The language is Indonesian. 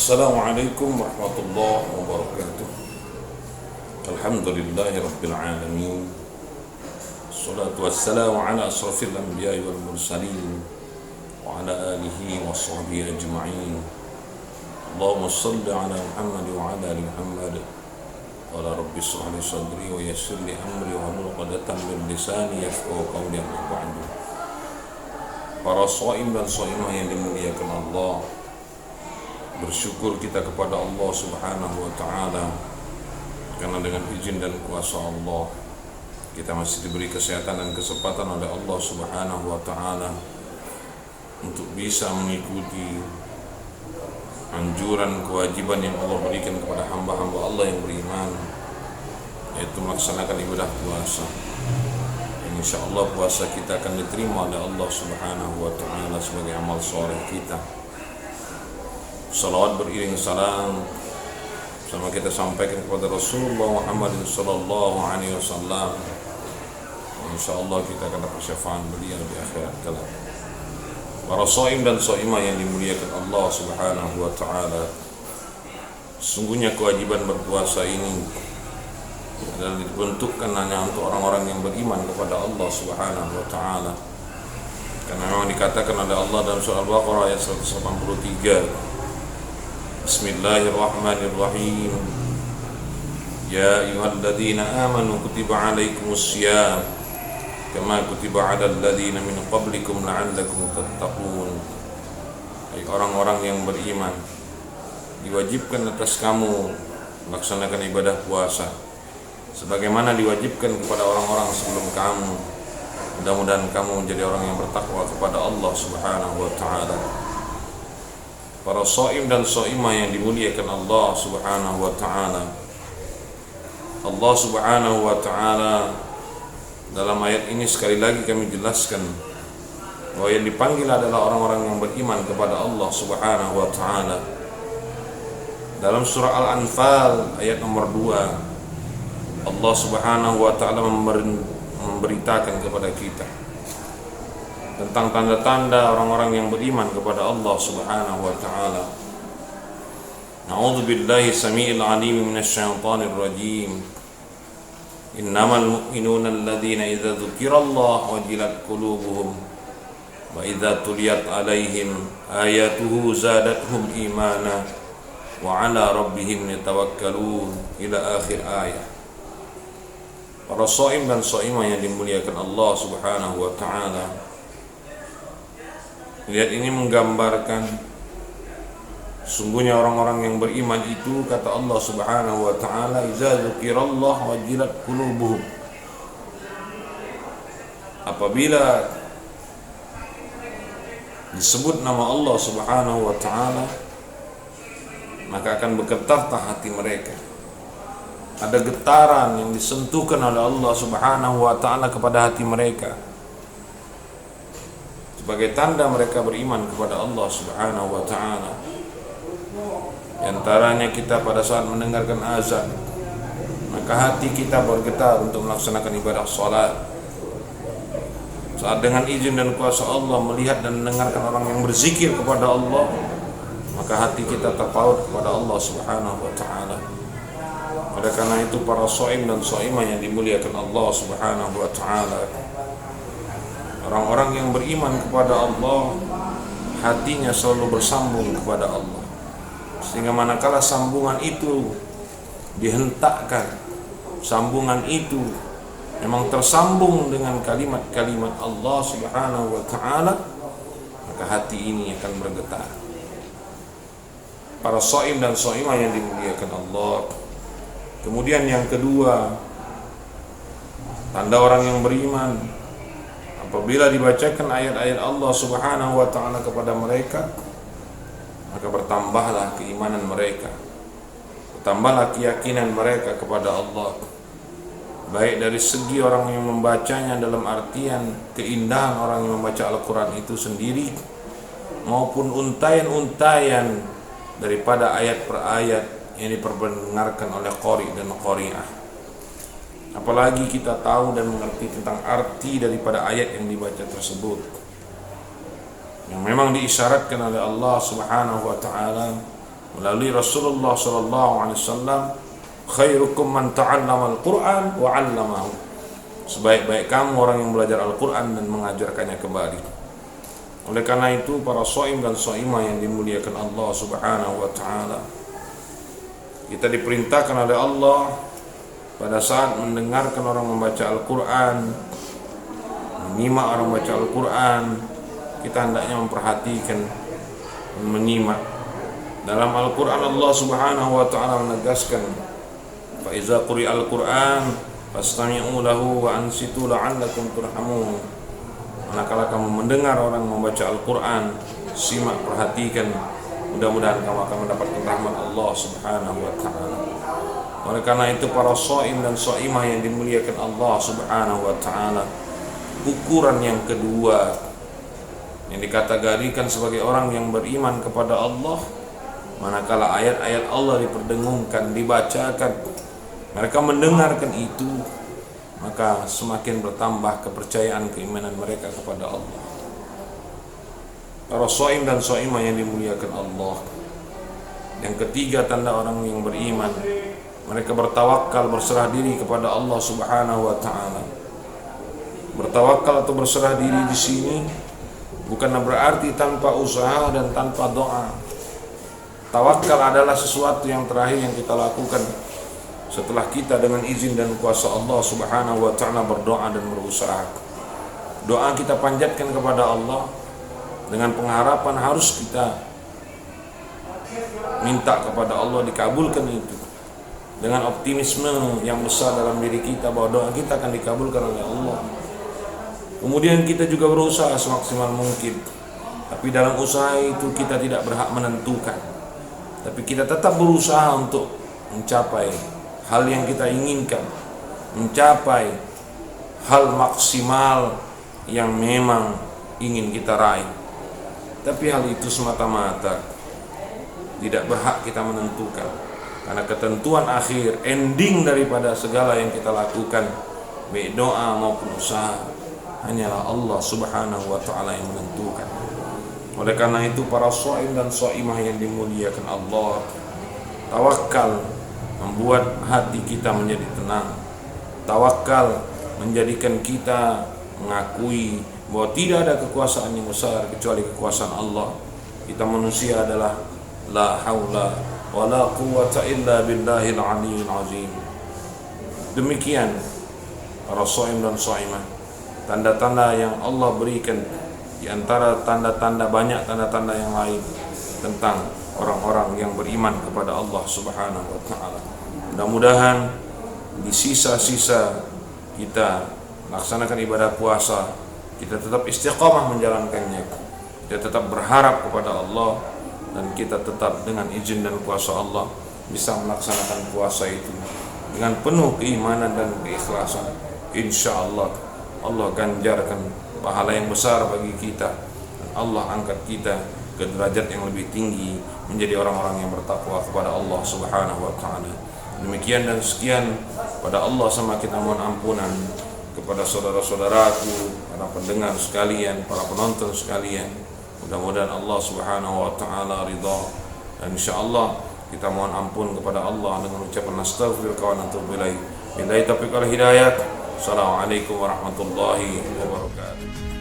Assalamualaikum warahmatullahi wabarakatuh. Alhamdulillahi rabbil alamin. Assalatu wassalamu ala asrafil anbiya'i wal mursalin wa ala alihi wa sahbihi ajma'in. Allahumma salli ala Muhammad wa ala ali Muhammad. Wa ala rabbi shrah li sadri wa yassir li amri wa hlul 'uqdatam min lisani yafqahu qawli. Amma ba'du. Para shaim dan shaimah yang dimuliakan Allah, bersyukur kita kepada Allah Subhanahu wa ta'ala karena dengan izin dan kuasa Allah kita masih diberi kesehatan dan kesempatan oleh Allah Subhanahu wa ta'ala untuk bisa mengikuti anjuran kewajiban yang Allah berikan kepada hamba-hamba Allah yang beriman, yaitu melaksanakan ibadah puasa. Insya Allah puasa kita akan diterima oleh Allah Subhanahu wa ta'ala sebagai amal soleh kita. Salawat beriring salam sama kita sampaikan kepada Rasulullah Muhammad sallallahu alaihi wasallam. Insyaallah kita akan dapat syafaat beliau di akhirat kelak. Para shaim dan shaimah yang dimuliakan Allah Subhanahu wa taala, sungguhnya kewajiban berpuasa ini adalah dibentukkan hanya untuk orang-orang yang beriman kepada Allah Subhanahu wa taala. Karena memang dikatakan oleh Allah dalam surah Al-Baqarah ayat 183, Bismillahirrahmanirrahim. Ya ayyuhalladzina amanu kutiba alaikumussyiyam kama kutiba alal ladzina min qablikum la'allakum tattaqun. Hai orang-orang yang beriman, diwajibkan atas kamu melaksanakan ibadah puasa sebagaimana diwajibkan kepada orang-orang sebelum kamu. Mudah-mudahan kamu menjadi orang yang bertakwa kepada Allah Subhanahu wa ta'ala. Para shaim dan shaimah yang dimuliakan Allah Subhanahu wa ta'ala, Allah Subhanahu wa ta'ala dalam ayat ini sekali lagi kami jelaskan bahwa yang dipanggil adalah orang-orang yang beriman kepada Allah Subhanahu wa ta'ala. Dalam surah Al-Anfal ayat nomor 2, Allah Subhanahu wa ta'ala memberitakan kepada kita tentang tanda-tanda orang-orang yang beriman kepada Allah Subhanahu wa ta'ala. Na'udzu billahi samii'il 'aliim minasyaitonir rajiim. Innamal mu'minuna alladzina idza dzukirallahu wajilat qulubuhum wa idza tuliyat 'alaihim ayatuhu zadatuhum iimana wa 'ala rabbihim yatawakkalun ila akhir ayat. Para shaim dan shaimah yang dimuliakan Allah Subhanahu wa ta'ala, lihat ini menggambarkan sungguhnya orang-orang yang beriman itu, kata Allah Subhanahu wa ta'ala, idza dzukirallahu wajilat qulubuhum. Apabila disebut nama Allah Subhanahu wa ta'ala, maka akan bergetar hati mereka. Ada getaran yang disentuhkan oleh Allah Subhanahu wa ta'ala kepada hati mereka sebagai tanda mereka beriman kepada Allah Subhanahu wa ta'ala. Di antaranya kita pada saat mendengarkan azan, maka hati kita bergetar untuk melaksanakan ibadah salat. Saat dengan izin dan kuasa Allah melihat dan mendengarkan orang yang berzikir kepada Allah, maka hati kita terpaut kepada Allah Subhanahu wa ta'ala. Oleh karena itu para shaim dan shaimah yang dimuliakan Allah Subhanahu wa ta'ala, orang-orang yang beriman kepada Allah, hatinya selalu bersambung kepada Allah. Sehingga manakala sambungan itu dihentakkan, sambungan itu memang tersambung dengan kalimat-kalimat Allah Subhanahu wa ta'ala, maka hati ini akan bergetar. Para shaim dan shaimah yang dimuliakan Allah. Kemudian yang kedua, tanda orang yang beriman, apabila dibacakan ayat-ayat Allah Subhanahu wa ta'ala kepada mereka, maka bertambahlah keimanan mereka, bertambahlah keyakinan mereka kepada Allah, baik dari segi orang yang membacanya dalam artian keindahan orang yang membaca Al-Quran itu sendiri, maupun untayan-untayan daripada ayat per ayat yang diperdengarkan oleh qari dan qari'ah. Apalagi kita tahu dan mengerti tentang arti daripada ayat yang dibaca tersebut, yang memang diisyaratkan oleh Allah Subhanahu wa ta'ala melalui Rasulullah SAW, khairukum man ta'allama al-Quran wa 'allamahu. Sebaik-baik kamu orang yang belajar Al-Quran dan mengajarkannya kembali. Oleh karena itu, para shaim dan shaimah yang dimuliakan Allah Subhanahu wa taala, kita diperintahkan oleh Allah pada saat mendengarkan orang membaca Al-Quran, menyimak orang membaca Al-Quran, kita hendaknya memperhatikan dan menyimak. Dalam Al-Quran Allah Subhanahu wa taala menegaskan, fa iza quri'al Quran fastami'u lahu wa ansitu la'allakum turhamun. Manakala kamu mendengar orang membaca Al-Quran, simak, perhatikan, mudah-mudahan kamu akan mendapatkan rahmat Allah Subhanahu wa taala. Oleh karena itu, para shaim dan shaimah yang dimuliakan Allah Subhanahu wa taala, ukuran yang kedua yang dikategorikan sebagai orang yang beriman kepada Allah, manakala ayat-ayat Allah diperdengungkan, dibacakan, mereka mendengarkan itu, maka semakin bertambah kepercayaan keimanan mereka kepada Allah. Para shaim dan shaimah yang dimuliakan Allah, yang ketiga tanda orang yang beriman, mereka bertawakal, berserah diri kepada Allah Subhanahu wa taala. Bertawakal atau berserah diri di sini bukanlah berarti tanpa usaha dan tanpa doa. Tawakal adalah sesuatu yang terakhir yang kita lakukan setelah kita dengan izin dan kuasa Allah Subhanahu wa taala berdoa dan berusaha. Doa kita panjatkan kepada Allah dengan pengharapan harus kita minta kepada Allah dikabulkan itu, dengan optimisme yang besar dalam diri kita bahwa doa kita akan dikabulkan oleh Allah. Kemudian kita juga berusaha semaksimal mungkin, tapi dalam usaha itu kita tidak berhak menentukan, tapi kita tetap berusaha untuk mencapai hal yang kita inginkan, mencapai hal maksimal yang memang ingin kita raih. Tapi hal itu semata-mata tidak berhak kita menentukan, karena ketentuan akhir, ending daripada segala yang kita lakukan, baik doa maupun usaha, hanyalah Allah Subhanahu wa taala yang menentukan. Oleh karena itu, para shaim dan shaimah yang dimuliakan Allah, tawakal membuat hati kita menjadi tenang. Tawakal menjadikan kita mengakui bahwa tidak ada kekuasaan yang besar kecuali kekuasaan Allah. Kita manusia adalah la haula wala quwwata illa billahil aliyyil azim. Demikian para shaim dan shaimah, tanda-tanda yang Allah berikan di antara tanda-tanda, banyak tanda-tanda yang lain tentang orang-orang yang beriman kepada Allah Subhanahu wa taala. Mudah-mudahan di sisa-sisa kita melaksanakan ibadah puasa, kita tetap istiqamah menjalankannya, kita tetap berharap kepada Allah, dan kita tetap dengan izin dan kuasa Allah bisa melaksanakan puasa itu dengan penuh keimanan dan keikhlasan. Insya Allah Allah ganjarkan pahala yang besar bagi kita, dan Allah angkat kita ke derajat yang lebih tinggi menjadi orang-orang yang bertakwa kepada Allah Subhanahu wa taala. Demikian dan sekian, pada Allah sama kita mohon ampunan, kepada saudara-saudaraku, para pendengar sekalian, para penonton sekalian. Mudah-mudahan Allah Subhanahu wa taala ridha, dan insyaallah kita mohon ampun kepada Allah dengan ucapan astaghfiruka wa atubu ilaih. Billahi taufiq wal hidayah. Assalamualaikum warahmatullahi wabarakatuh.